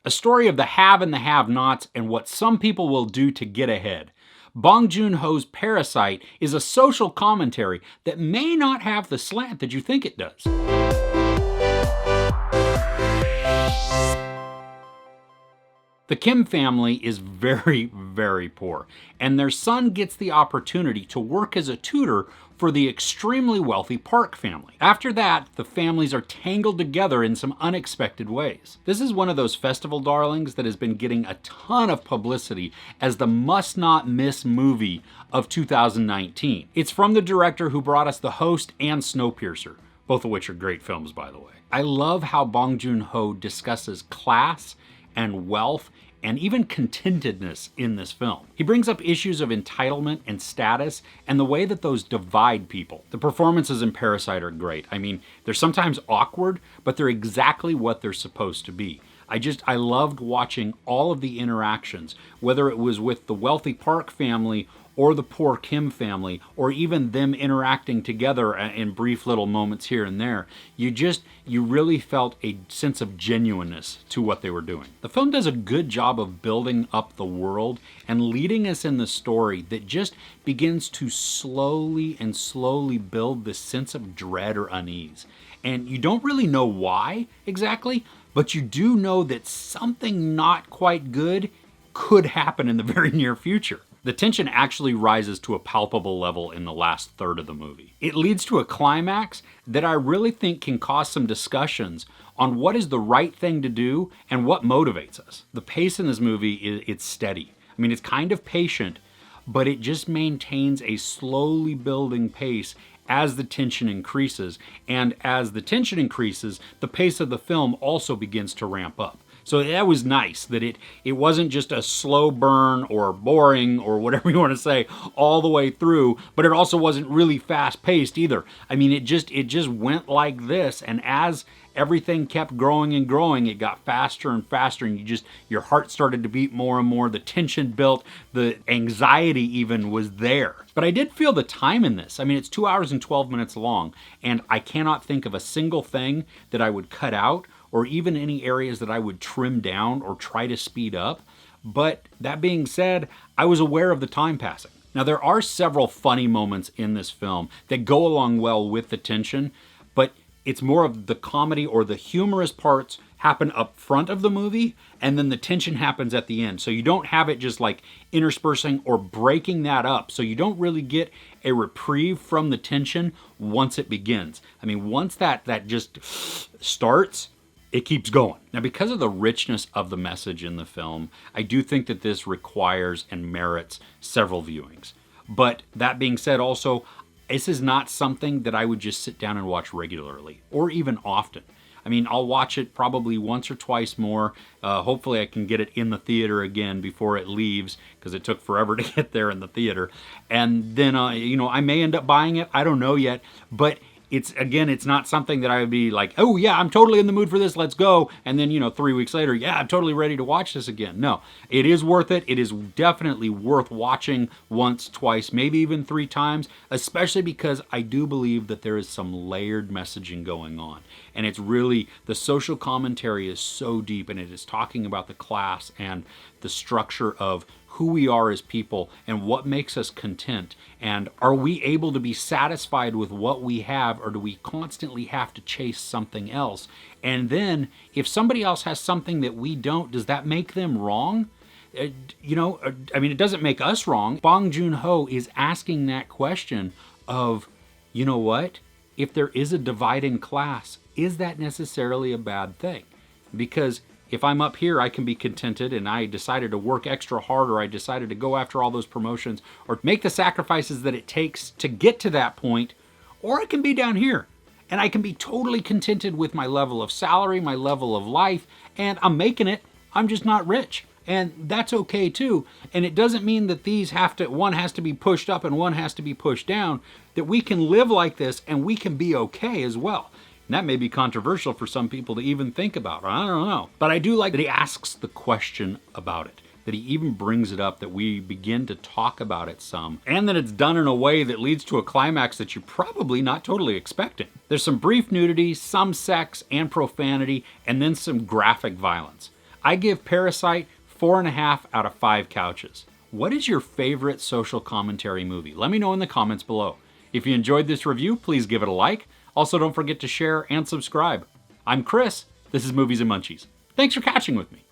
A story of the have and the have-nots and what some people will do to get ahead. Bong Joon-ho's Parasite is a social commentary that may not have the slant that you think it does. The Kim family is very, very poor, and their son gets the opportunity to work as a tutor for the extremely wealthy Park family. After that, the families are tangled together in some unexpected ways. This is one of those festival darlings that has been getting a ton of publicity as the must-not-miss movie of 2019. It's from the director who brought us The Host and Snowpiercer, both of which are great films, by the way. I love how Bong Joon-ho discusses class and wealth and even contentedness in this film. He brings up issues of entitlement and status and the way that those divide people. The performances in Parasite are great. I mean, they're sometimes awkward, but they're exactly what they're supposed to be. I loved watching all of the interactions, whether it was with the wealthy Park family or the poor Kim family, or even them interacting together in brief little moments here and there. You really felt a sense of genuineness to what they were doing. The film does a good job of building up the world and leading us in the story that just begins to slowly build this sense of dread or unease. And you don't really know why exactly, but you do know that something not quite good could happen in the very near future. The tension actually rises to a palpable level in the last third of the movie. It leads to a climax that I really think can cause some discussions on what is the right thing to do and what motivates us. The pace in this movie, it's steady. I mean, it's kind of patient, but it just maintains a slowly building pace as the tension increases. And as the tension increases, the pace of the film also begins to ramp up. So that was nice, that it wasn't just a slow burn or boring or whatever you want to say all the way through, but it also wasn't really fast paced either. I mean, it just went like this, and as everything kept growing and growing, it got faster and faster, and your heart started to beat more and more, the tension built, the anxiety even was there. But I did feel the time in this. I mean, it's 2 hours and 12 minutes long, and I cannot think of a single thing that I would cut out or even any areas that I would trim down or try to speed up. But that being said, I was aware of the time passing. Now, there are several funny moments in this film that go along well with the tension, but it's more of the comedy or the humorous parts happen up front of the movie, and then the tension happens at the end. So you don't have it just like interspersing or breaking that up. So you don't really get a reprieve from the tension once it begins. I mean, once that just starts, it keeps going. Now, because of the richness of the message in the film, I do think that this requires and merits several viewings. But that being said, also, this is not something that I would just sit down and watch regularly or even often. I mean, I'll watch it probably once or twice more. Hopefully I can get it in the theater again before it leaves, because it took forever to get there in the theater. And then, I may end up buying it. I don't know yet. But it's not something that I would be like, oh yeah, I'm totally in the mood for this, let's go. And then, 3 weeks later, yeah, I'm totally ready to watch this again. No, it is worth it. It is definitely worth watching once, twice, maybe even 3 times, especially because I do believe that there is some layered messaging going on. And it's really, the social commentary is so deep, and it is talking about the class and the structure of who we are as people and what makes us content, and are we able to be satisfied with what we have, or do we constantly have to chase something else? And then if somebody else has something that we don't, does that make them wrong? I mean, it doesn't make us wrong. Bong Joon-ho is asking that question of, you know what, if there is a dividing class, is that necessarily a bad thing? Because if I'm up here, I can be contented, and I decided to work extra hard, or I decided to go after all those promotions, or make the sacrifices that it takes to get to that point, or I can be down here, and I can be totally contented with my level of salary, my level of life, and I'm making it, I'm just not rich. And that's okay too. And it doesn't mean that one has to be pushed up and one has to be pushed down, that we can live like this and we can be okay as well. And that may be controversial for some people to even think about. I don't know. But I do like that he asks the question about it, that he even brings it up, that we begin to talk about it some, and that it's done in a way that leads to a climax that you're probably not totally expecting. There's some brief nudity, some sex and profanity, and then some graphic violence. I give Parasite 4.5 out of 5 couches. What is your favorite social commentary movie? Let me know in the comments below. If you enjoyed this review, please give it a like. Also, don't forget to share and subscribe. I'm Chris. This is Movies and Munchies. Thanks for catching with me.